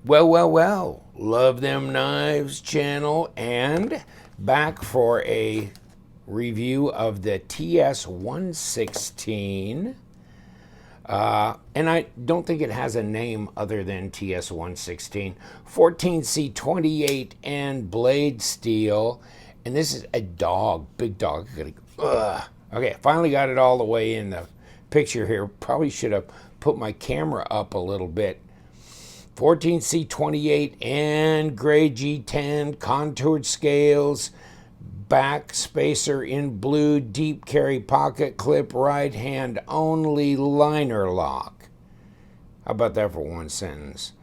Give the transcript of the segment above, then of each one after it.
Well, Love Them Knives channel, and back for a review of the TS116. And I don't think it has a name other than TS116. 14C28 and blade steel. And this is a dog, big dog. Okay, finally got it all the way in the picture here. Probably should have put my camera up a little bit. 14C28 and gray G10, contoured scales, back spacer in blue, deep carry pocket clip, right hand only, liner lock. How about that for one sentence?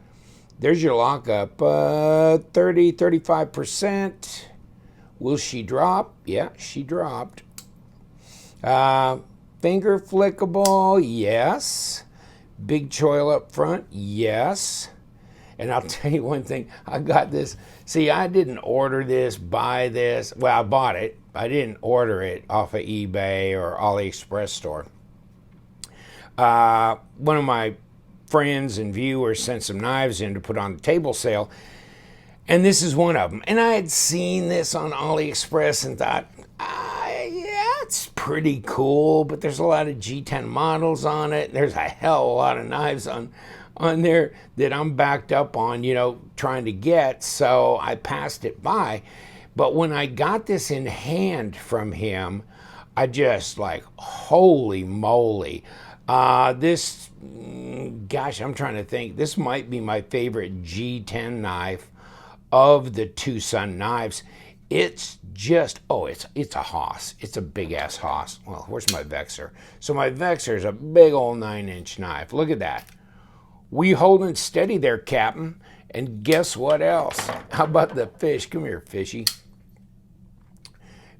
There's your lockup, 35%. Will she drop? Yeah, she dropped. Finger flickable, yes. Big choil up front, yes. And I'll tell you one thing, I got this. See, I didn't order this, buy this. Well, I bought it. I didn't order it off of eBay or AliExpress store. One of my friends and viewers sent some knives in to put on the table sale, and this is one of them. And I had seen this on AliExpress and thought, yeah, it's pretty cool, but there's a lot of G10 models on it. There's a hell of a lot of knives on there that I'm backed up on, trying to get, so I passed it by. But when I got this in hand from him, I just like, holy moly. This, gosh, I'm trying to think. This might be my favorite G10 knife of the TwoSun knives. It's just, it's a hoss. It's a big-ass hoss. Well, where's my Vexor? So my Vexor is a big old 9-inch knife. Look at that. We holding steady there, Captain. And guess what else? How about the fish? Come here, fishy.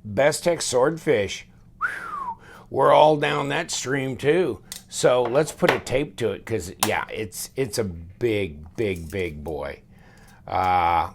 Bestech swordfish. Whew. We're all down that stream too. So let's put a tape to it, because yeah, it's a big boy. I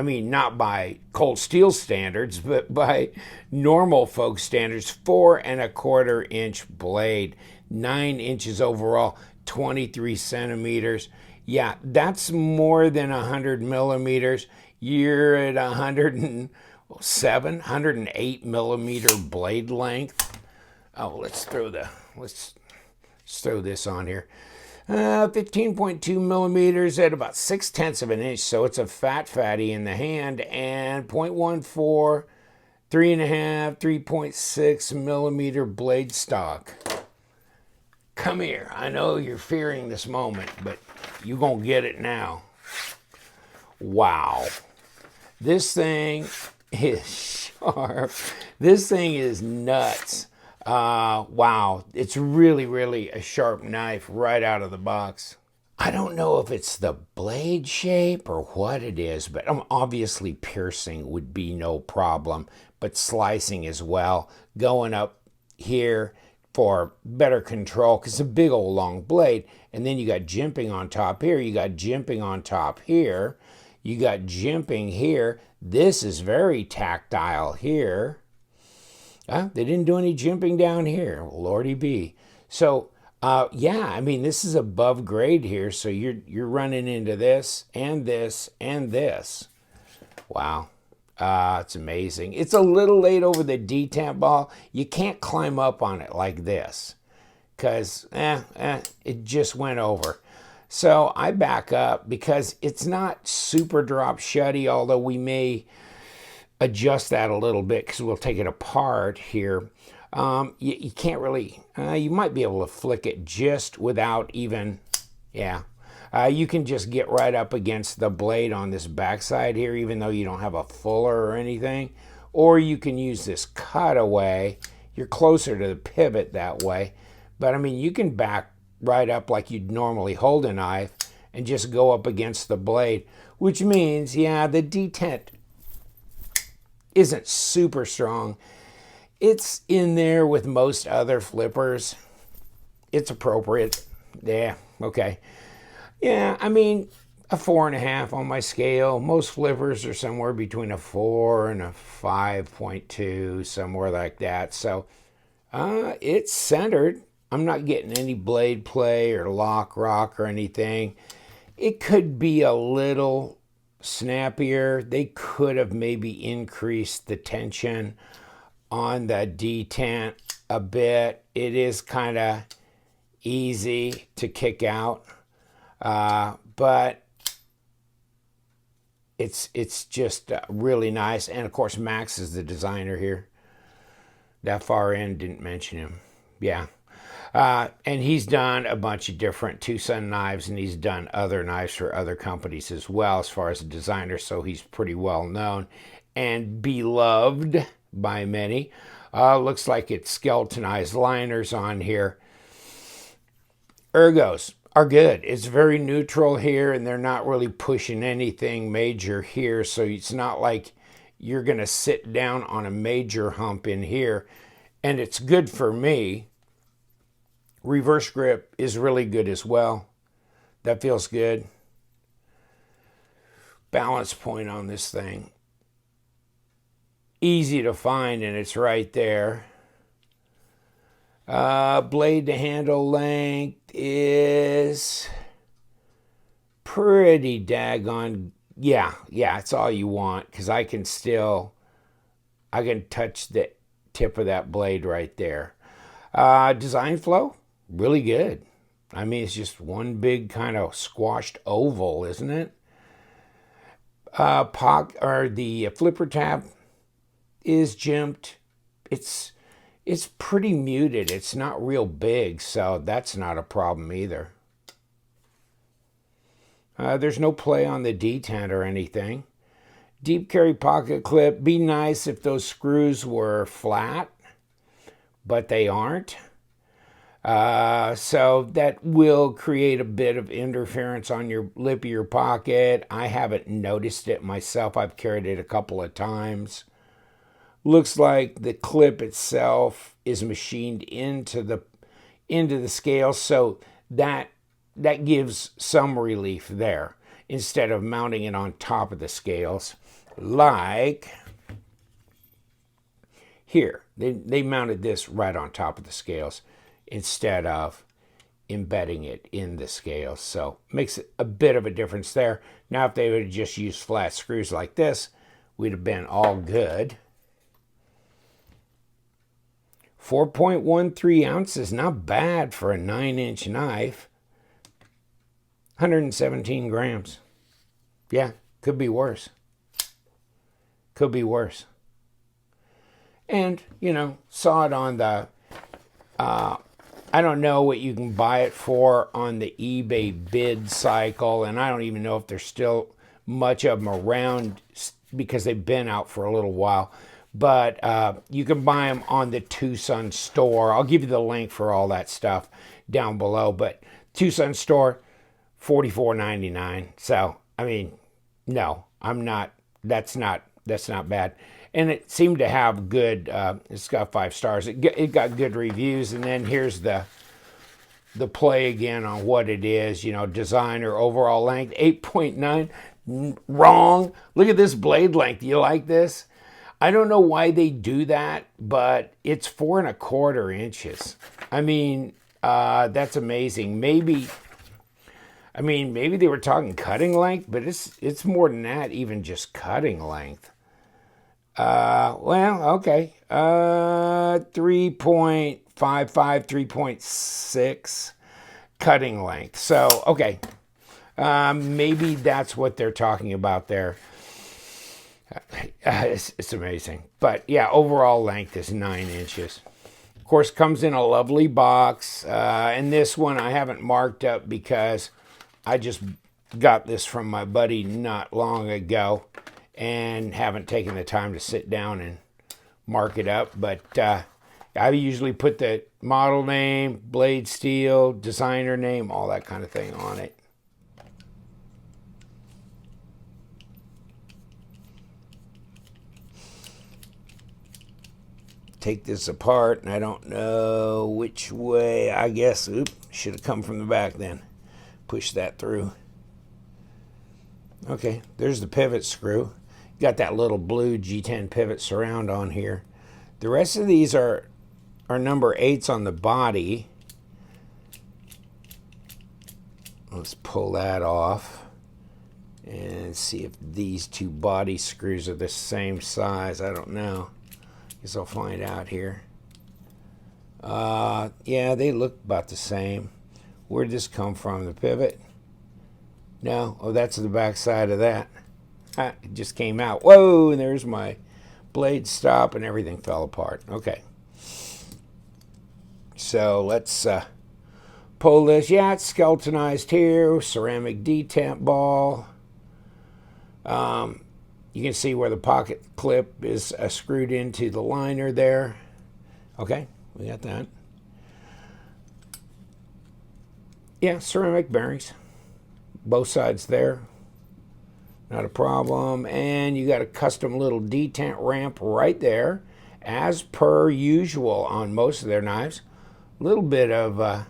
mean, not by cold steel standards, but by normal folk standards. 4 1/4 inch blade, 9 inches overall, 23 centimeters. Yeah, that's more than 100 millimeters. You're at 107, 108 millimeter blade length. Oh, let's throw this on here. 15.2 millimeters at about 6/10 of an inch, so it's a fatty in the hand, and 0.14, 3.5, 3.6 millimeter blade stock. Come here. I know you're fearing this moment, but you're going to get it now. Wow. This thing is sharp. This thing is nuts. Wow. It's really a sharp knife right out of the box. I don't know if it's the blade shape or what it is, but obviously piercing would be no problem, but slicing as well. Going up here for better control, because it's a big old long blade. And then you got jimping on top here. You got jimping on top here. You got jimping here. This is very tactile here. They didn't do any jimping down here. Lordy be. So, yeah, I mean, this is above grade here. So you're running into this and this and this. Wow. It's amazing. It's a little late over the detent ball. You can't climb up on it like this, because it just went over. So I back up because it's not super drop shutty, although we may adjust that a little bit because we'll take it apart here. You can't really, you might be able to flick it just without even, yeah. You can just get right up against the blade on this backside here, even though you don't have a fuller or anything. Or you can use this cutaway. You're closer to the pivot that way. But I mean, you can back right up like you'd normally hold a knife and just go up against the blade, which means, yeah, the detent isn't super strong. It's in there with most other flippers. It's appropriate. Yeah, okay. Yeah, I mean, a 4.5 on my scale. Most flippers are somewhere between a 4 and a 5.2, somewhere like that. So it's centered. I'm not getting any blade play or lock rock or anything. It could be a little snappier. They could have maybe increased the tension on the detent a bit. It is kind of easy to kick out, but it's just really nice. And of course, Max is the designer here. That far end, didn't mention him. Yeah. And he's done a bunch of different TwoSun knives, and he's done other knives for other companies as well as far as a designer, so he's pretty well known and beloved by many. Looks like it's skeletonized liners on here. Ergos are good. It's very neutral here, and they're not really pushing anything major here, so it's not like you're going to sit down on a major hump in here, and it's good for me. Reverse grip is really good as well. That feels good. Balance point on this thing. Easy to find, and it's right there. Blade to handle length is pretty daggone. Yeah, it's all you want, because I can touch the tip of that blade right there. Design flow, really good. I mean, it's just one big kind of squashed oval, isn't it? The flipper tab is jimped. It's pretty muted. It's not real big, so that's not a problem either. There's no play on the detent or anything. Deep carry pocket clip. Be nice if those screws were flat, but they aren't. So that will create a bit of interference on your lip of your pocket. I haven't noticed it myself. I've carried it a couple of times. Looks like the clip itself is machined into the scale, so that gives some relief there instead of mounting it on top of the scales. Like here, they mounted this right on top of the scales instead of embedding it in the scales, so makes a bit of a difference there. Now, if they would have just used flat screws like this, we'd have been all good. 4.13 ounces, not bad for a 9-inch knife. 117 grams. Yeah, could be worse. Could be worse. And, saw it on the, I don't know what you can buy it for on the eBay bid cycle, and I don't even know if there's still much of them around because they've been out for a little while. But you can buy them on the TwoSun store. I'll give you the link for all that stuff down below. But TwoSun store, $44.99. So, I mean, no, I'm not. That's not bad. And it seemed to have good. It's got 5 stars. It got good reviews. And then here's the play again on what it is. Design or overall length, 8.9. Wrong. Look at this blade length. Do you like this? I don't know why they do that, but it's 4 1/4 inches. I mean, that's amazing. Maybe they were talking cutting length, but it's more than that, even just cutting length. Well, okay. 3.55, 3.6 cutting length. So, okay. Maybe that's what they're talking about there. It's amazing. But yeah, overall length is 9 inches. Of course, comes in a lovely box. And this one I haven't marked up because I just got this from my buddy not long ago and haven't taken the time to sit down and mark it up. But I usually put the model name, blade steel, designer name, all that kind of thing on it. Take this apart, and I don't know which way. I guess, should have come from the back then. Push that through. Okay, there's the pivot screw. Got that little blue G10 pivot surround on here. The rest of these are number 8s on the body. Let's pull that off and see if these two body screws are the same size. I don't know. Guess I'll find out here. Yeah, they look about the same. Where'd this come from? The pivot? No. Oh, that's the back side of that. It just came out. Whoa, and there's my blade stop and everything fell apart. Okay. So let's pull this. Yeah, it's skeletonized here. Ceramic detent ball. You can see where the pocket clip is screwed into the liner there. Okay, we got that. Yeah, ceramic bearings. Both sides there. Not a problem. And you got a custom little detent ramp right there, as per usual on most of their knives. A little bit of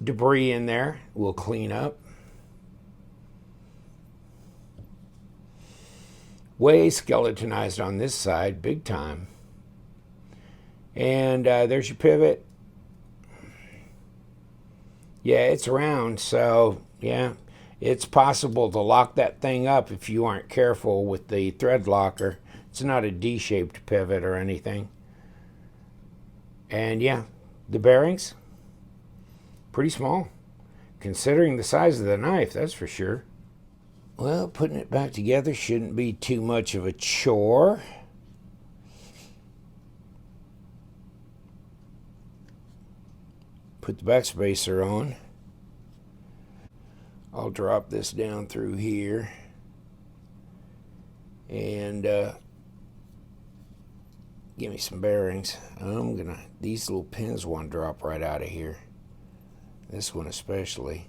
debris in there. We'll clean up. Way skeletonized on this side, big time. And there's your pivot. Yeah, it's round, so yeah, it's possible to lock that thing up if you aren't careful with the thread locker. It's not a D-shaped pivot or anything. And yeah, the bearings, pretty small, considering the size of the knife, that's for sure. Well, putting it back together shouldn't be too much of a chore. Put the back spacer on. I'll drop this down through here. And give me some bearings. These little pins want to drop right out of here. This one especially.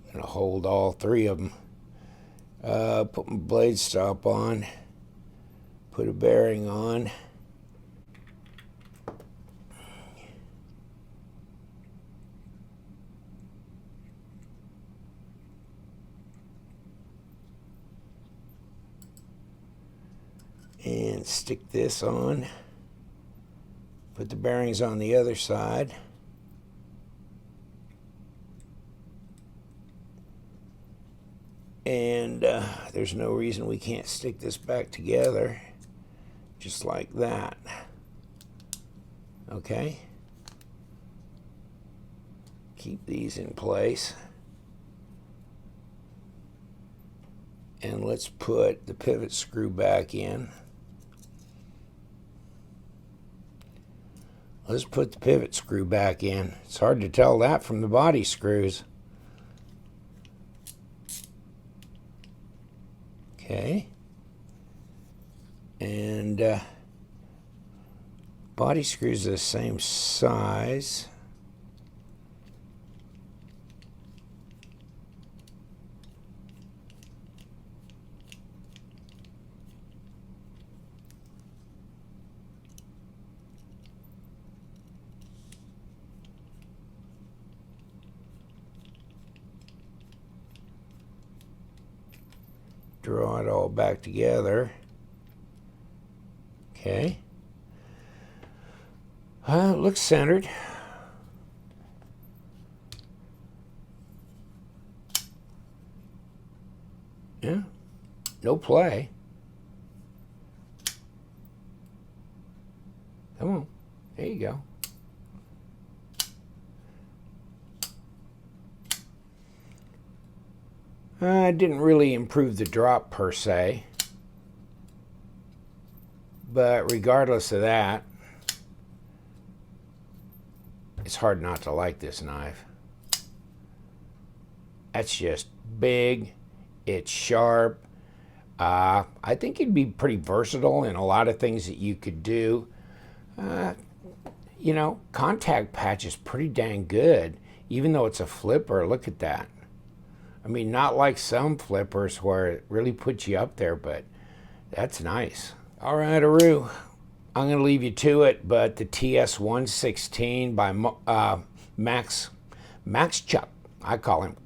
I'm gonna hold all three of them. Put my blade stop on. Put a bearing on. And stick this on. Put the bearings on the other side. And there's no reason we can't stick this back together just like that. Okay. Keep these in place. And let's put the pivot screw back in. Let's put the pivot screw back in. It's hard to tell that from the body screws. Okay. And body screws are the same size. Draw it all back together. Okay. It looks centered. Yeah. No play. Come on. There you go. It didn't really improve the drop per se, but regardless of that, it's hard not to like this knife. That's just big, it's sharp. I think it'd be pretty versatile in a lot of things that you could do. You know, contact patch is pretty dang good, even though it's a flipper. Look at that. I mean, not like some flippers where it really puts you up there, but that's nice. All right, Aru, I'm going to leave you to it, but the TS116 by MaxTkachuk, I call him.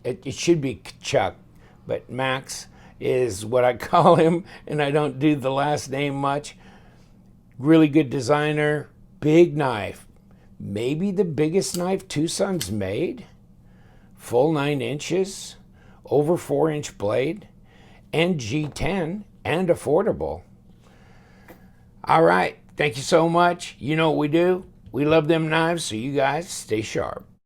It should be Tkachuk, but Max, is what I call him, and I don't do the last name much. Really good designer, big knife. Maybe the biggest knife TwoSun's made. Full 9 inches, over 4-inch blade, and G10, and affordable. All right, thank you so much. You know what we do. We love them knives, so you guys stay sharp.